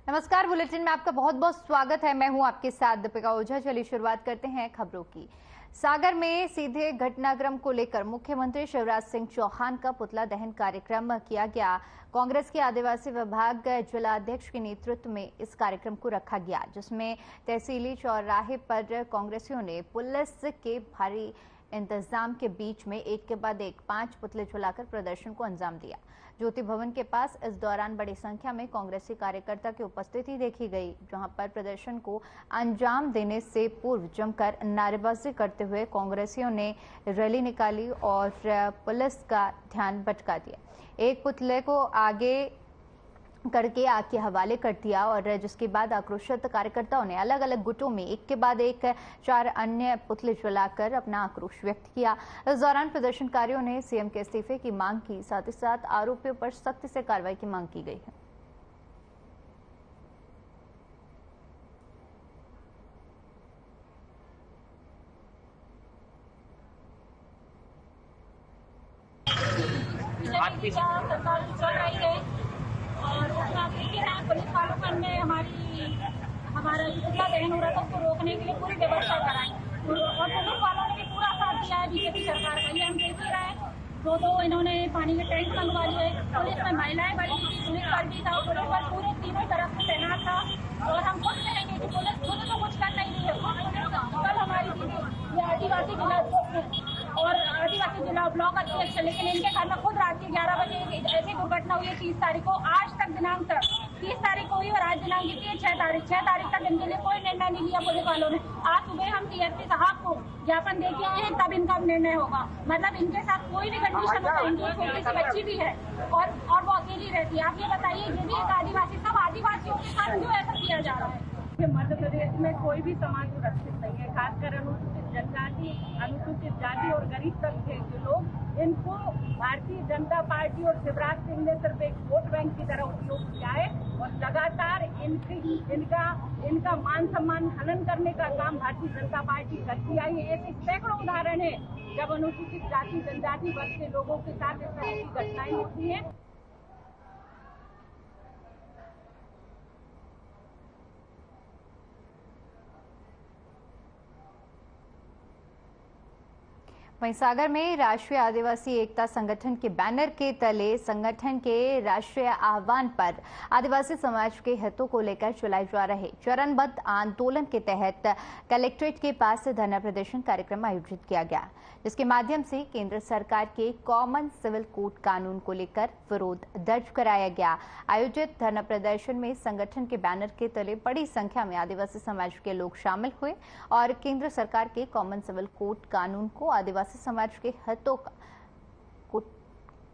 नमस्कार, बुलेटिन में आपका बहुत बहुत स्वागत है। मैं हूं आपके साथ दीपिका ओझा। चलिए शुरुआत करते हैं खबरों की। सागर में सीधे घटनाक्रम को लेकर मुख्यमंत्री शिवराज सिंह चौहान का पुतला दहन कार्यक्रम किया गया। कांग्रेस के आदिवासी विभाग जिलाध्यक्ष के नेतृत्व में इस कार्यक्रम को रखा गया, जिसमें तहसीली चौराहे पर कांग्रेसियों ने पुलिस के भारी इंतजाम के बीच में एक के बाद एक 5 पुतले जलाकर प्रदर्शन को अंजाम दिया। ज्योति भवन के पास इस दौरान बड़ी संख्या में कांग्रेसी कार्यकर्ता की उपस्थिति देखी गई, जहां पर प्रदर्शन को अंजाम देने से पूर्व जमकर नारेबाजी करते हुए कांग्रेसियों ने रैली निकाली और पुलिस का ध्यान भटका दिया। एक पुतले को आगे करके आग के हवाले कर दिया और जिसके बाद आक्रोशित कार्यकर्ताओं ने अलग अलग गुटों में एक के बाद एक 4 अन्य पुतले जलाकर अपना आक्रोश व्यक्त किया। इस दौरान प्रदर्शनकारियों ने सीएम के इस्तीफे की मांग की, साथ ही साथ आरोपियों पर सख्ती से कार्रवाई की मांग की गई है। सरकार चल रही है और पुलिस वालों का हमारा पुतला दहन हो रहा था, उसको रोकने के लिए पूरी व्यवस्था कराई और पुलिस वालों ने भी पूरा साथ दिया है बीजेपी सरकार का। ये हम देख ही रहे हैं। दो इन्होंने पानी के टैंक मंगवा लिए। पुलिस में महिलाएं बड़ी थी, पुलिस पार्टी था, पुलिस बल पूरे तीनों तरफ से तैनात था और हम खुद कहेंगे कि पुलिस खुद तो कुछ कर नहीं रही है। कल हमारी ये आदिवासी जिला ब्लॉक अध्यक्ष, लेकिन इनके घर में खुद रात के 11 बजे ऐसी दुर्घटना हुई है 30 तारीख को। आज तक दिनांक तक 30 तारीख को हुई और आज दिनांक की 6 तारीख तक इनके लिए कोई निर्णय नहीं लिया पुलिस वालों ने। आज सुबह हम डीएसपी साहब को ज्ञापन दे के हैं, तब इनका निर्णय होगा। मतलब इनके साथ कोई भी कंडीशन होता है, इनकी छोटी सी बच्ची भी है और वो अकेली रहती है। आप ये बताइए, ये भी एक आदिवासी, सब आदिवासियों के साथ क्यों ऐसा किया जा रहा है? मध्य प्रदेश में कोई भी समाज सुरक्षित नहीं है, खासकर अनुसूचित जनजाति, अनुसूचित जाति और गरीब तबके के लोग। इनको भारतीय जनता पार्टी और शिवराज सिंह ने सिर्फ एक वोट बैंक की तरह उपयोग किया है और लगातार इनका मान सम्मान हनन करने का काम भारतीय जनता पार्टी करती आई है। ऐसे सैकड़ों उदाहरण है जब अनुसूचित जाति जनजाति वर्ग के लोगों के साथ इस तरह की घटनाएं होती है। वहीं सागर में राष्ट्रीय आदिवासी एकता संगठन के बैनर के तले संगठन के राष्ट्रीय आह्वान पर आदिवासी समाज के हितों को लेकर चलाए जा रहे चरणबद्ध आंदोलन के तहत कलेक्ट्रेट के पास धरना प्रदर्शन कार्यक्रम आयोजित किया गया, जिसके माध्यम से केंद्र सरकार के कॉमन सिविल कोड कानून को लेकर विरोध दर्ज कराया गया। आयोजित धरना प्रदर्शन में संगठन के बैनर के तले बड़ी संख्या में आदिवासी समाज के लोग शामिल हुए और केंद्र सरकार के कॉमन सिविल कोड कानून को आदिवासी समाज के हितों का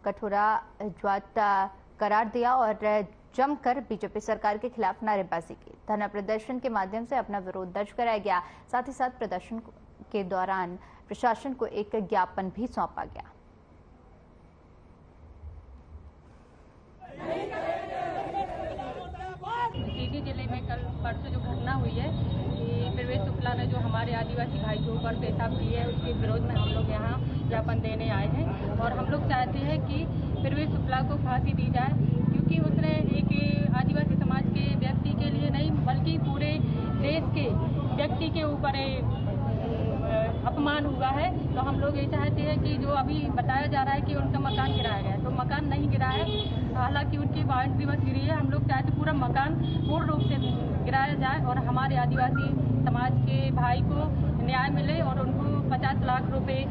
कठोराज्वाद करार दिया और जमकर बीजेपी सरकार के खिलाफ नारेबाजी की। धरना प्रदर्शन के माध्यम से अपना विरोध दर्ज कराया गया। साथ ही साथ प्रदर्शन के दौरान प्रशासन को एक ज्ञापन भी सौंपा गया। सीधी जिले में कल परसों जो घटना हुई है, प्रवेश शुक्ला ने जो हमारे आदिवासी भाई के ऊपर पेशाब की है, उसके विरोध में हम लोग यहाँ ज्ञापन देने आए हैं और हम लोग चाहते हैं कि प्रवेश शुक्ला को फांसी दी जाए, क्योंकि उसने एक आदिवासी समाज के व्यक्ति के लिए नहीं बल्कि पूरे देश के व्यक्ति के ऊपर अपमान हुआ है। तो हम लोग ये चाहते हैं कि जो अभी बताया जा रहा है कि उनका मकान गिराया गया, तो मकान नहीं गिरा है, हालांकि उनकी बाउंड्री बस गिरी है। हम लोग चाहते पूरा मकान पूर्ण रूप से गिराया जाए और हमारे आदिवासी समाज के भाई को न्याय मिले और उनको 50 लाख रुपए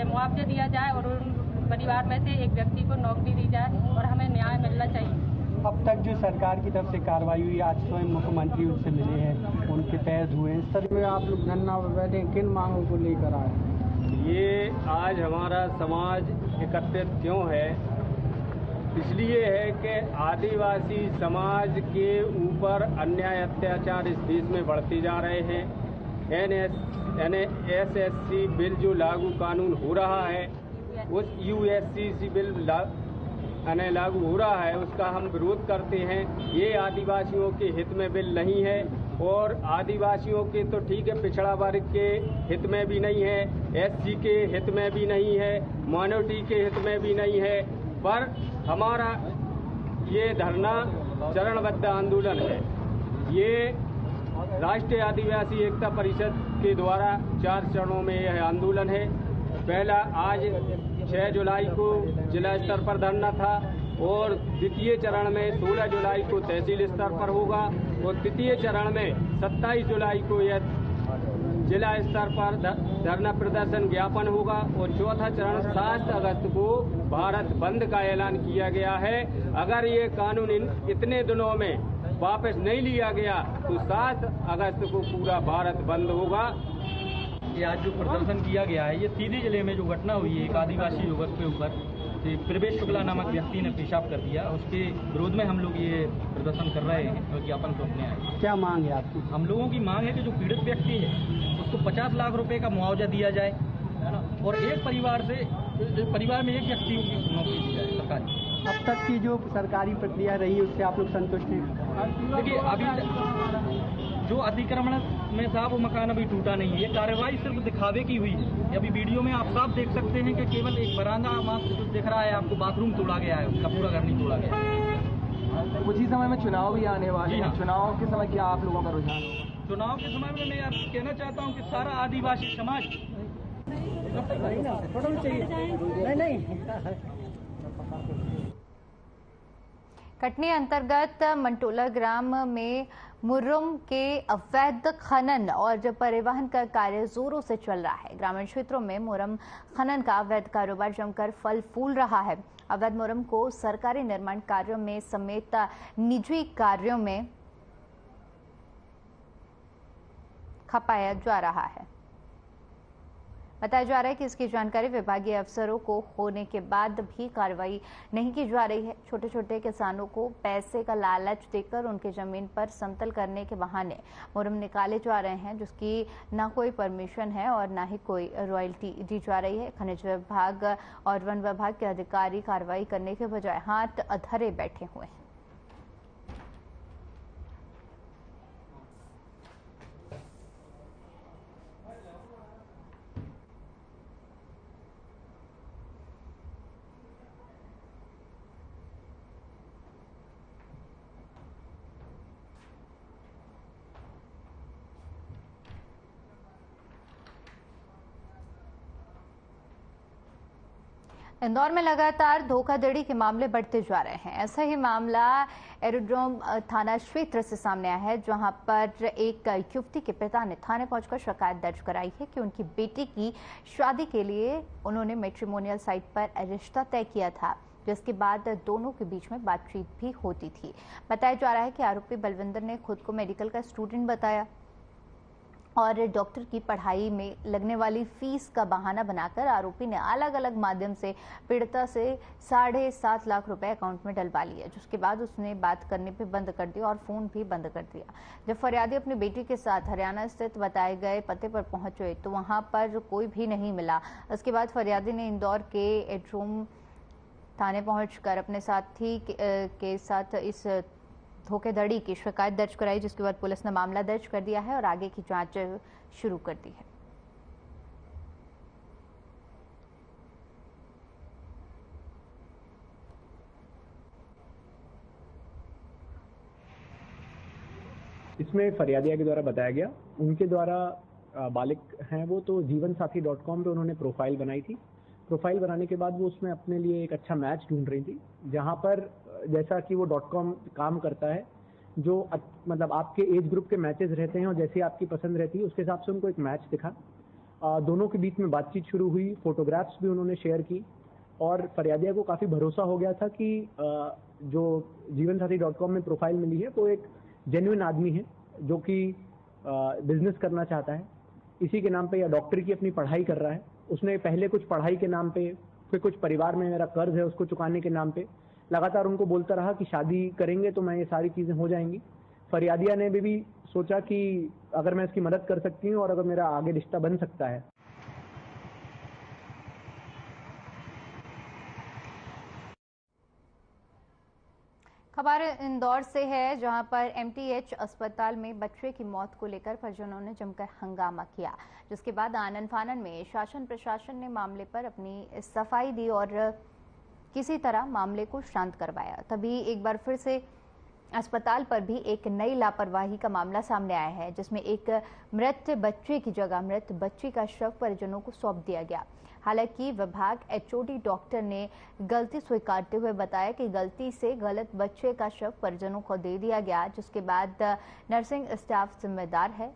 मुआवजा दिया जाए और उन परिवार में से एक व्यक्ति को नौकरी दी जाए और हमें न्याय मिलना चाहिए। अब तक जो सरकार की तरफ से कार्रवाई हुई, आज स्वयं मुख्यमंत्री उनसे मिले हैं, उनके पैर धुए हैं। सर में आप लोग धरना पर बैठे, किन मांगों को लेकर आए? ये आज हमारा समाज एकत्रित क्यों है, इसलिए है कि आदिवासी समाज के ऊपर अन्याय अत्याचार इस देश में बढ़ते जा रहे हैं। एसएससी बिल जो लागू कानून हो रहा है, उस यूएससीसी बिल लागू हो रहा है, उसका हम विरोध करते हैं। ये आदिवासियों के हित में बिल नहीं है और आदिवासियों के तो ठीक है, पिछड़ा वर्ग के हित में भी नहीं है, एससी के हित में भी नहीं है, माइनॉरिटी के हित में भी नहीं है। पर हमारा ये धरना चरणबद्ध आंदोलन है। ये राष्ट्रीय आदिवासी एकता परिषद के द्वारा 4 चरणों में यह आंदोलन है। पहला आज 6 जुलाई को जिला स्तर पर धरना था और द्वितीय चरण में 16 जुलाई को तहसील स्तर पर होगा और तृतीय चरण में 27 जुलाई को यह जिला स्तर पर धरना प्रदर्शन ज्ञापन होगा और चौथा चरण 7 अगस्त को भारत बंद का ऐलान किया गया है। अगर ये कानून इतने दिनों में वापस नहीं लिया गया तो 7 अगस्त को पूरा भारत बंद होगा। ये आज जो प्रदर्शन किया गया है, ये सीधी जिले में जो घटना हुई है, एक आदिवासी युवक के ऊपर प्रवेश शुक्ला नामक व्यक्ति ने पेशाब कर दिया, उसके विरोध में हम लोग ये प्रदर्शन कर रहे हैं और ज्ञापन सौंपने आए। क्या मांग है आपकी? हम लोगों की मांग है कि जो पीड़ित व्यक्ति है उसको 50 लाख रुपए का मुआवजा दिया जाए, है ना, और एक परिवार में एक व्यक्ति की नौकरी दी जाए सरकारी। अब तक की जो सरकारी प्रक्रिया रही है उससे आप लोग संतुष्ट हैं? देखिए, अभी जो अतिक्रमण में था वो मकान अभी टूटा नहीं है। ये कार्रवाई सिर्फ दिखावे की हुई है। अभी वीडियो में आप साफ देख सकते हैं कि केवल एक बरामदा मात्र दिख रहा है आपको, बाथरूम तोड़ा गया है, उसका पूरा घर नहीं तोड़ा गया है। कुछ ही समय में चुनाव भी आने वाले हैं। चुनाव के समय क्या आप लोगों का रुझान होगा? चुनाव के समय में मैं आपको कहना चाहता हूँ कि सारा आदिवासी समाज कटनी अंतर्गत मंटोला ग्राम में मुर्रुम के अवैध खनन और परिवहन का कार्य जोरों से चल रहा है। ग्रामीण क्षेत्रों में मुर्रुम खनन का अवैध कारोबार जमकर फल फूल रहा है। अवैध मुर्रुम को सरकारी निर्माण कार्यों में समेत निजी कार्यों में खपाया जा रहा है। बताया जा रहा है कि इसकी जानकारी विभागीय अफसरों को होने के बाद भी कार्रवाई नहीं की जा रही है। छोटे छोटे किसानों को पैसे का लालच देकर उनकी जमीन पर समतल करने के बहाने मुर्रुम निकाले जा रहे हैं, जिसकी ना कोई परमिशन है और ना ही कोई रॉयल्टी दी जा रही है। खनिज विभाग और वन विभाग के अधिकारी कार्रवाई करने के बजाय हाथ अधरे बैठे हुए हैं। इंदौर में लगातार धोखाधड़ी के मामले बढ़ते जा रहे हैं। ऐसा ही मामला एरोड्रोम थाना क्षेत्र से सामने आया है, जहां पर एक युवती के पिता ने थाने पहुंचकर शिकायत दर्ज कराई है कि उनकी बेटी की शादी के लिए उन्होंने मैट्रिमोनियल साइट पर रिश्ता तय किया था, जिसके बाद दोनों के बीच में बातचीत भी होती थी। बताया जा रहा है कि आरोपी बलविंदर ने खुद को मेडिकल का स्टूडेंट बताया और डॉक्टर की पढ़ाई में लगने वाली फीस का बहाना बनाकर आरोपी ने अलग अलग माध्यम से पीड़िता से 7.5 लाख रुपए अकाउंट में डलवा लिया, जिसके बाद उसने बात करने पे बंद कर दिया और फोन भी बंद कर दिया। जब फरियादी अपनी बेटी के साथ हरियाणा स्थित बताए गए पते पर पहुंचे तो वहां पर कोई भी नहीं मिला। उसके बाद फरियादी ने इंदौर के एरोड्रोम थाने पहुंचकर अपने साथी के साथ इस धोखाधड़ी की शिकायत दर्ज कराई, जिसके बाद पुलिस ने मामला दर्ज कर दिया है और आगे की जांच शुरू कर दी है। इसमें फरियादिया के द्वारा बताया गया, उनके द्वारा बालिक हैं वो तो जीवनसाथी.com पे उन्होंने प्रोफाइल बनाई थी। प्रोफाइल बनाने के बाद वो उसमें अपने लिए एक अच्छा मैच ढूंढ रही थी, जहां पर जैसा कि वो .com काम करता है, जो मतलब आपके एज ग्रुप के मैचेस रहते हैं और जैसी आपकी पसंद रहती है उसके हिसाब से उनको एक मैच दिखा। दोनों के बीच में बातचीत शुरू हुई, फोटोग्राफ्स भी उन्होंने शेयर की और फरियादिया को काफ़ी भरोसा हो गया था कि जो जीवनसाथी.com में प्रोफाइल मिली है वो एक जेन्युइन आदमी है जो कि बिजनेस करना चाहता है, इसी के नाम पे या डॉक्टर की अपनी पढ़ाई कर रहा है। उसने पहले कुछ पढ़ाई के नाम पे, फिर कुछ परिवार में मेरा कर्ज है उसको चुकाने के नाम पे लगातार उनको बोलता रहा कि शादी करेंगे तो मैं ये सारी चीज़ें हो जाएंगी। फरियादिया ने भी सोचा कि अगर मैं इसकी मदद कर सकती हूँ और अगर मेरा आगे रिश्ता बन सकता है। खबर इंदौर से है, जहां पर MTH अस्पताल में बच्चे की मौत को लेकर परिजनों ने जमकर हंगामा किया, जिसके बाद आनन फानन में शासन प्रशासन ने मामले पर अपनी सफाई दी और किसी तरह मामले को शांत करवाया। तभी एक बार फिर से अस्पताल पर भी एक नई लापरवाही का मामला सामने आया है, जिसमें एक मृत बच्चे की जगह मृत बच्ची का शव परिजनों को सौंप दिया गया। हालांकि विभाग एचओडी डॉक्टर ने गलती स्वीकारते हुए बताया कि गलती से गलत बच्चे का शव परिजनों को दे दिया गया, जिसके बाद नर्सिंग स्टाफ जिम्मेदार है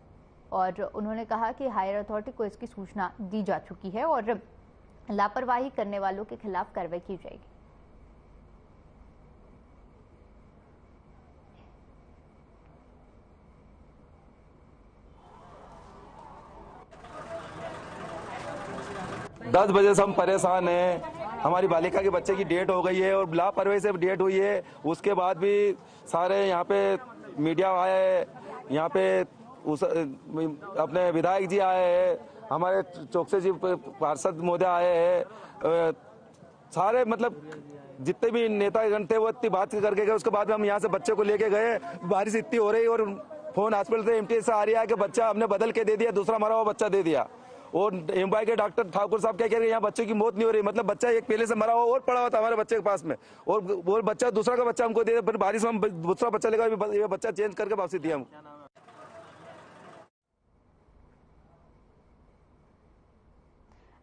और उन्होंने कहा कि हायर अथॉरिटी को इसकी सूचना दी जा चुकी है और लापरवाही करने वालों के खिलाफ कार्रवाई की जाएगी। दस बजे से हम परेशान हैं। हमारी बालिका के बच्चे की डेट हो गई है और लापरवाही से डेट हुई है। उसके बाद भी सारे यहाँ पे मीडिया आए, यहाँ पे अपने विधायक जी आए हैं, हमारे चौकसे जी पार्षद महोदय आए हैं, सारे मतलब जितने भी नेतागण थे वो इतनी बात करके गए। उसके बाद हम यहाँ से बच्चे को लेके गए। बारिश इतनी हो रही और फोन हॉस्पिटल से एमटीएस से आ रही है कि बच्चा हमने बदल के दे दिया, दूसरा मरा हुआ बच्चा दे दिया। और एमवाई के डॉक्टर ठाकुर साहब क्या कह रहे हैं, यहाँ बच्चे की मौत नहीं हो रही, मतलब बच्चा एक पहले से मरा हुआ और पड़ा हुआ था हमारे बच्चे के पास में, और वो बच्चा दूसरा का बच्चा हमको दे, फिर बारिश में हम दूसरा बच्चा लेकर ये बच्चा चेंज करके वापसी दिया हम।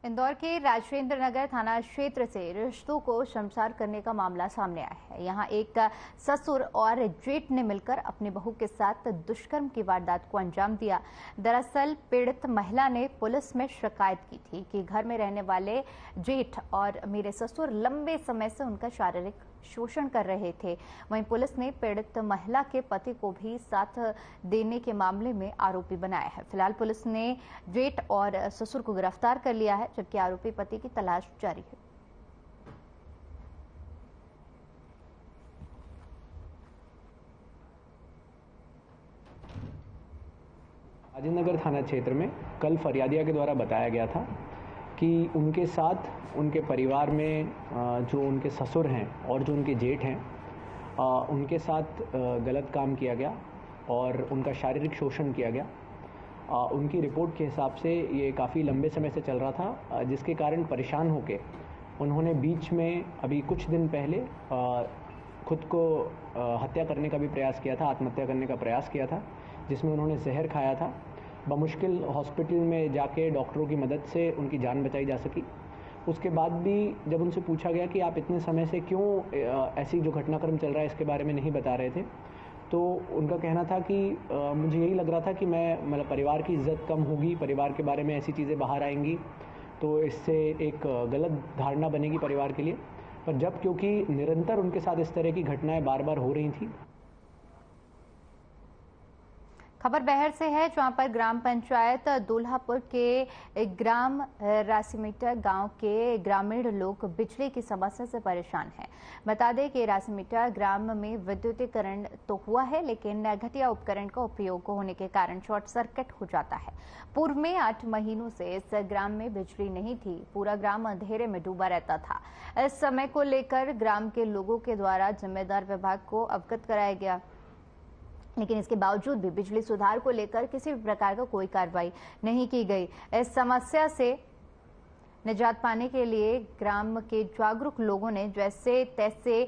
इंदौर के राजेंद्र नगर थाना क्षेत्र से रिश्तों को शर्मसार करने का मामला सामने आया है। यहां एक ससुर और जेठ ने मिलकर अपनी बहू के साथ दुष्कर्म की वारदात को अंजाम दिया। दरअसल पीड़ित महिला ने पुलिस में शिकायत की थी कि घर में रहने वाले जेठ और मेरे ससुर लंबे समय से उनका शारीरिक शोषण कर रहे थे। वहीं पुलिस ने पीड़ित महिला के पति को भी साथ देने के मामले में आरोपी बनाया है। फिलहाल पुलिस ने जेठ और ससुर को गिरफ्तार कर लिया है, जबकि आरोपी पति की तलाश जारी है। राजेंद्र नगर थाना क्षेत्र में कल फरियादिया के द्वारा बताया गया था कि उनके साथ उनके परिवार में जो उनके ससुर हैं और जो उनके जेठ हैं, उनके साथ गलत काम किया गया और उनका शारीरिक शोषण किया गया। उनकी रिपोर्ट के हिसाब से ये काफ़ी लंबे समय से चल रहा था, जिसके कारण परेशान होकर उन्होंने बीच में अभी कुछ दिन पहले खुद को हत्या करने का भी प्रयास किया था, आत्महत्या करने का प्रयास किया था, जिसमें उन्होंने जहर खाया था। बमुश्किल हॉस्पिटल में जाके डॉक्टरों की मदद से उनकी जान बचाई जा सकी। उसके बाद भी जब उनसे पूछा गया कि आप इतने समय से क्यों ऐसी जो घटनाक्रम चल रहा है इसके बारे में नहीं बता रहे थे, तो उनका कहना था कि मुझे यही लग रहा था कि मैं मतलब परिवार की इज्जत कम होगी, परिवार के बारे में ऐसी चीज़ें बाहर आएंगी तो इससे एक गलत धारणा बनेगी परिवार के लिए। पर जब क्योंकि निरंतर उनके साथ इस तरह की घटनाएं बार बार हो रही थी। खबर बहर से है, जहां पर ग्राम पंचायत दूल्हापुर के ग्राम रासीमीटर गांव के ग्रामीण लोग बिजली की समस्या से परेशान हैं। बता दें कि रासीमीटर ग्राम में विद्युतीकरण तो हुआ है, लेकिन घटिया उपकरण का उपयोग होने के कारण शॉर्ट सर्किट हो जाता है। पूर्व में 8 महीनों से इस ग्राम में बिजली नहीं थी, पूरा ग्राम अंधेरे में डूबा रहता था। इस समय को लेकर ग्राम के लोगों के द्वारा जिम्मेदार विभाग को अवगत कराया गया, लेकिन इसके बावजूद भी बिजली सुधार को लेकर किसी भी प्रकार का कोई कार्रवाई नहीं की गई। इस समस्या से निजात पाने के लिए ग्राम के जागरूक लोगों ने जैसे तैसे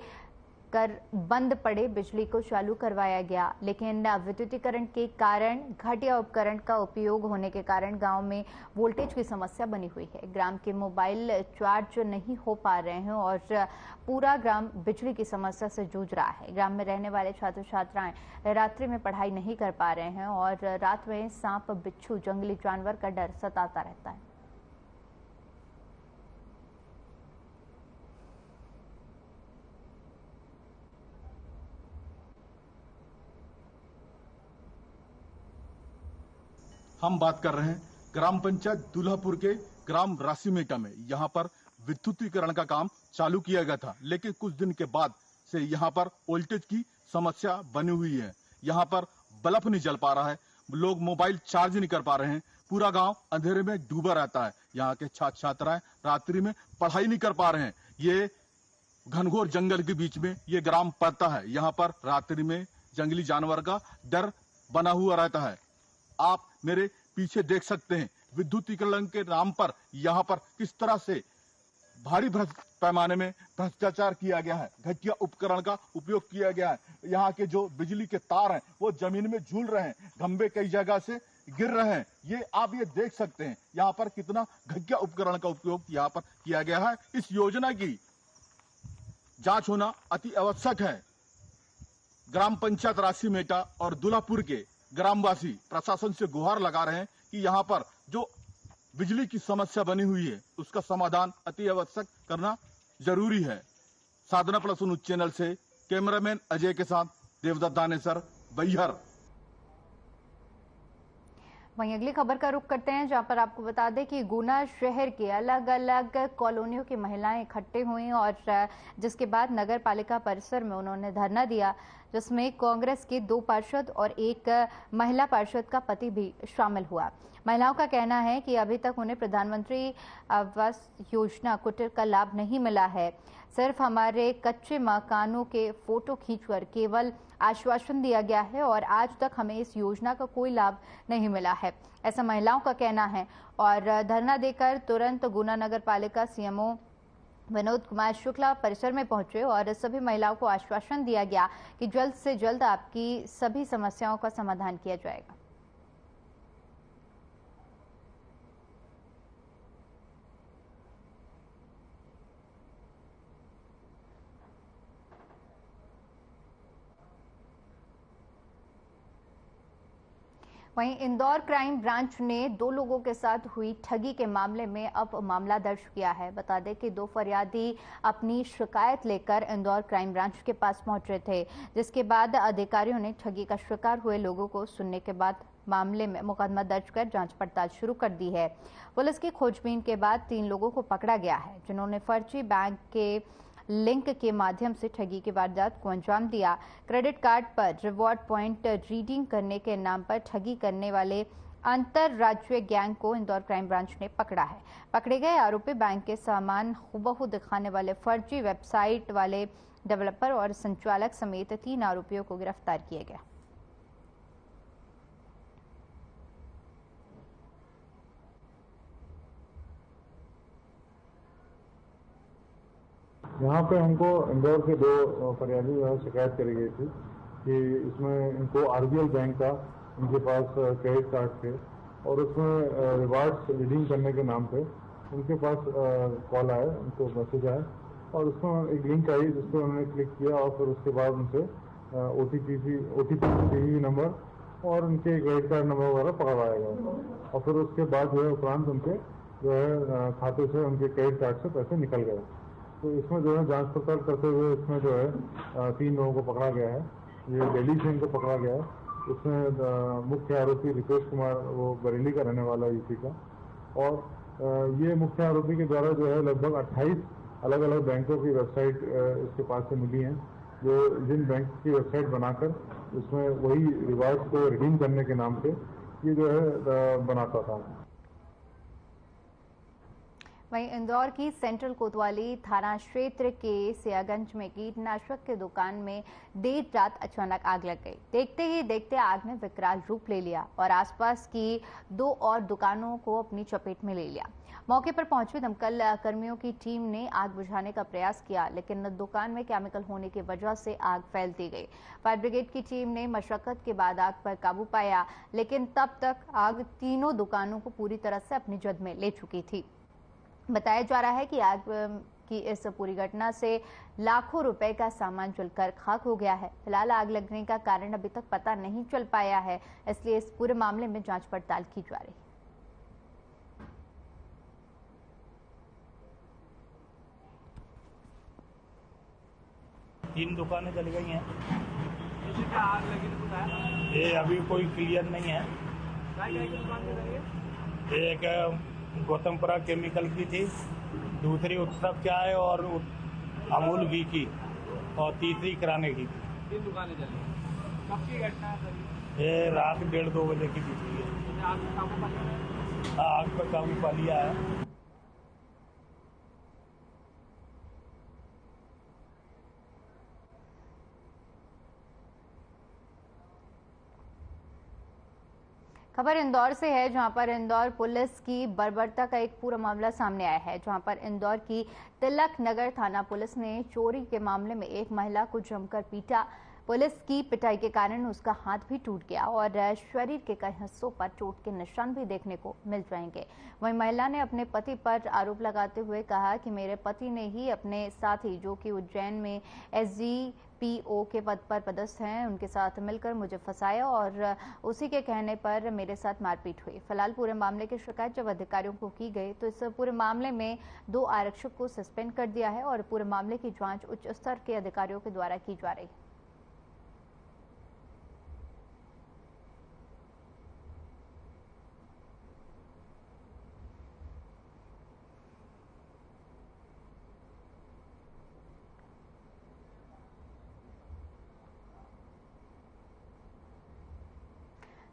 कर बंद पड़े बिजली को चालू करवाया गया, लेकिन विद्युतीकरण के कारण घटिया उपकरण का उपयोग होने के कारण गांव में वोल्टेज की समस्या बनी हुई है। ग्राम के मोबाइल चार्ज नहीं हो पा रहे हैं और पूरा ग्राम बिजली की समस्या से जूझ रहा है। ग्राम में रहने वाले छात्र छात्राएं रात्रि में पढ़ाई नहीं कर पा रहे हैं और रात में सांप, बिच्छू, जंगली जानवर का डर सताता रहता है। हम बात कर रहे हैं ग्राम पंचायत दूल्हापुर के ग्राम रासीमेटा में। यहाँ पर विद्युतीकरण का काम चालू किया गया था, लेकिन कुछ दिन के बाद से यहाँ पर वोल्टेज की समस्या बनी हुई है। यहाँ पर बल्ब नहीं जल पा रहा है, लोग मोबाइल चार्ज नहीं कर पा रहे हैं, पूरा गांव अंधेरे में डूबा रहता है। यहाँ के छात्र छात्राएं रात्रि में पढ़ाई नहीं कर पा रहे हैं। ये घनघोर जंगल के बीच में ये ग्राम पड़ता है। यहाँ पर रात्रि में जंगली जानवर का डर बना हुआ रहता है। आप मेरे पीछे देख सकते हैं विद्युतीकरण के नाम पर यहाँ पर किस तरह से भारी पैमाने में भ्रष्टाचार किया गया है, घटिया उपकरण का उपयोग किया गया है। यहाँ के जो बिजली के तार हैं वो जमीन में झूल रहे हैं, खंभे कई जगह से गिर रहे हैं। ये आप ये देख सकते हैं यहाँ पर कितना घटिया उपकरण का उपयोग यहाँ पर किया गया है। इस योजना की जांच होना अति आवश्यक है। ग्राम पंचायत रासीमेटा और दुल्हापुर के ग्रामवासी प्रशासन से गुहार लगा रहे हैं कि यहाँ पर जो बिजली की समस्या बनी हुई है उसका समाधान अति आवश्यक करना जरूरी है। साधना प्लस न्यूज चैनल से कैमरामैन अजय के साथ देवदत्त दानेसर, बैहर। वहीं अगली खबर का रुख करते हैं, जहां पर आपको बता दें कि गुना शहर के अलग अलग कॉलोनियों की महिलाएं इकट्ठे हुई और जिसके बाद नगर पालिका परिसर में उन्होंने धरना दिया, जिसमें कांग्रेस के 2 पार्षद और एक महिला पार्षद का पति भी शामिल हुआ। महिलाओं का कहना है कि अभी तक उन्हें प्रधानमंत्री आवास योजना कुटीर का लाभ नहीं मिला है। सिर्फ हमारे कच्चे मकानों के फोटो खींचकर केवल आश्वासन दिया गया है और आज तक हमें इस योजना का कोई लाभ नहीं मिला है, ऐसा महिलाओं का कहना है। और धरना देकर तुरंत गुना नगर पालिका सीएमओ विनोद कुमार शुक्ला परिसर में पहुंचे और सभी महिलाओं को आश्वासन दिया गया कि जल्द से जल्द आपकी सभी समस्याओं का समाधान किया जाएगा। वहीं इंदौर क्राइम ब्रांच ने 2 लोगों के साथ हुई ठगी के मामले में अब मामला दर्ज किया है। बता दें कि 2 फरियादी अपनी शिकायत लेकर इंदौर क्राइम ब्रांच के पास पहुंचे थे, जिसके बाद अधिकारियों ने ठगी का शिकार हुए लोगों को सुनने के बाद मामले में मुकदमा दर्ज कर जांच पड़ताल शुरू कर दी है। पुलिस की खोजबीन के बाद 3 लोगों को पकड़ा गया है, जिन्होंने फर्जी बैंक के लिंक के माध्यम से ठगी की वारदात को अंजाम दिया। क्रेडिट कार्ड पर रिवॉर्ड पॉइंट रीडिंग करने के नाम पर ठगी करने वाले अंतरराज्यीय गैंग को इंदौर क्राइम ब्रांच ने पकड़ा है। पकड़े गए आरोपी बैंक के सामान हुबहू दिखाने वाले फर्जी वेबसाइट वाले डेवलपर और संचालक समेत 3 आरोपियों को गिरफ्तार किया गया। यहाँ पे हमको इंदौर के 2 फरियादी जो है शिकायत करी गई थी कि इसमें इनको आरबीएल बैंक का उनके पास क्रेडिट कार्ड थे और उसमें रिवार्ड्स रिडीम करने के नाम पे उनके पास कॉल आया, उनको मैसेज आया और उसमें एक लिंक आई जिस पर उन्होंने क्लिक किया और फिर उसके बाद उनसे ओटीपी नंबर और उनके क्रेडिट कार्ड नंबर वगैरह पकड़वाया गया और फिर उसके बाद जो है उपरांत उनके जो है खाते से उनके क्रेडिट कार्ड से पैसे निकल गए। तो इसमें जो है जांच पड़ताल करते हुए इसमें जो है 3 लोगों को पकड़ा गया है। ये दिल्ली से इनको पकड़ा गया है। इसमें मुख्य आरोपी रितेश कुमार, वो बरेली का रहने वाला यूपी का, और ये मुख्य आरोपी के द्वारा जो है लगभग 28 अलग अलग बैंकों की वेबसाइट इसके पास से मिली हैं, जो जिन बैंक की वेबसाइट बनाकर उसमें वही रिवार्ड्स को रिडीम करने के नाम पे ये जो है बनाता था। वहीं इंदौर की सेंट्रल कोतवाली थाना क्षेत्र के सियागंज में कीटनाशक की दुकान में देर रात अचानक आग लग गई। देखते ही देखते आग ने विकराल रूप ले लिया और आसपास की 2 और दुकानों को अपनी चपेट में ले लिया। मौके पर पहुंची दमकल कर्मियों की टीम ने आग बुझाने का प्रयास किया, लेकिन दुकान में केमिकल होने की वजह से आग फैलती गई। फायर ब्रिगेड की टीम ने मशक्कत के बाद आग पर काबू पाया, लेकिन तब तक आग तीनों दुकानों को पूरी तरह से अपनी जद में ले चुकी थी। बताया जा रहा है कि आग की इस पूरी घटना से लाखों रुपए का सामान जलकर खाक हो गया है। फिलहाल आग लगने का कारण अभी तक पता नहीं चल पाया है, इसलिए इस पूरे मामले में जांच पड़ताल की जा रही है। तीन दुकानें जल गई हैं। आग लगी ये अभी कोई क्लियर नहीं है। एक गौतमपुरा केमिकल की थी, दूसरी उत्सव चाय और अमूल घी की, और तीसरी किराने की। 3 दुकानें जली। कब की घटना है? ये रात 1:30-2 बजे की बीती है। आग पर काबू पा लिया है। खबर इंदौर से है, जहां पर इंदौर पुलिस की बर्बरता का एक पूरा मामला सामने आया है, जहां पर इंदौर की तिलक नगर थाना पुलिस ने चोरी के मामले में एक महिला को जमकर पीटा। पुलिस की पिटाई के कारण उसका हाथ भी टूट गया और शरीर के कई हिस्सों पर चोट के निशान भी देखने को मिल जाएंगे। वहीं महिला ने अपने पति पर आरोप लगाते हुए कहा कि मेरे पति ने ही अपने साथी, जो कि उज्जैन में SGPO के पद पर पदस्थ हैं, उनके साथ मिलकर मुझे फंसाया और उसी के कहने पर मेरे साथ मारपीट हुई। फिलहाल पूरे मामले की शिकायत जब अधिकारियों को की गई तो इस पूरे मामले में 2 आरक्षक को सस्पेंड कर दिया है और पूरे मामले की जांच उच्च स्तर के अधिकारियों के द्वारा की जा रही है।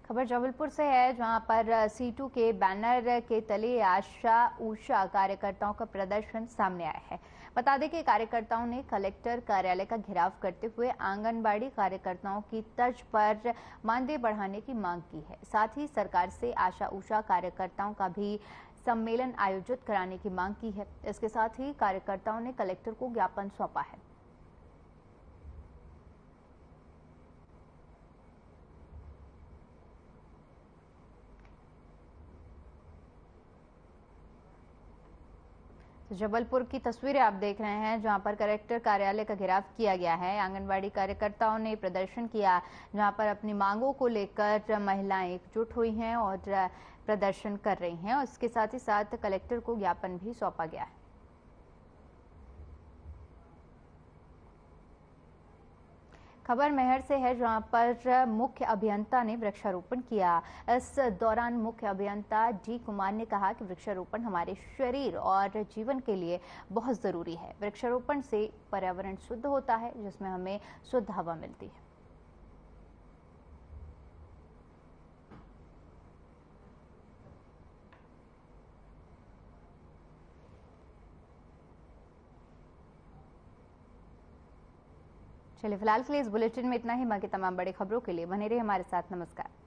खबर जबलपुर से है, जहां पर C2 के बैनर के तले आशा उषा कार्यकर्ताओं का प्रदर्शन सामने आया है। बता दें कि कार्यकर्ताओं ने कलेक्टर कार्यालय का घेराव करते हुए आंगनबाड़ी कार्यकर्ताओं की तर्ज पर मानदेय बढ़ाने की मांग की है। साथ ही सरकार से आशा उषा कार्यकर्ताओं का भी सम्मेलन आयोजित कराने की मांग की है। इसके साथ ही कार्यकर्ताओं ने कलेक्टर को ज्ञापन सौंपा है। जबलपुर की तस्वीरें आप देख रहे हैं, जहां पर कलेक्टर कार्यालय का घेराव किया गया है। आंगनबाड़ी कार्यकर्ताओं ने प्रदर्शन किया, जहां पर अपनी मांगों को लेकर महिलाएं एकजुट हुई हैं और प्रदर्शन कर रही हैं और इसके साथ ही साथ कलेक्टर को ज्ञापन भी सौंपा गया है। खबर मेहर से है, जहां पर मुख्य अभियंता ने वृक्षारोपण किया। इस दौरान मुख्य अभियंता D कुमार ने कहा कि वृक्षारोपण हमारे शरीर और जीवन के लिए बहुत जरूरी है। वृक्षारोपण से पर्यावरण शुद्ध होता है, जिसमें हमें शुद्ध हवा मिलती है। चलिए, फिलहाल के लिए इस बुलेटिन में इतना ही। बाकी तमाम बड़ी खबरों के लिए बने रहिए हमारे साथ। नमस्कार।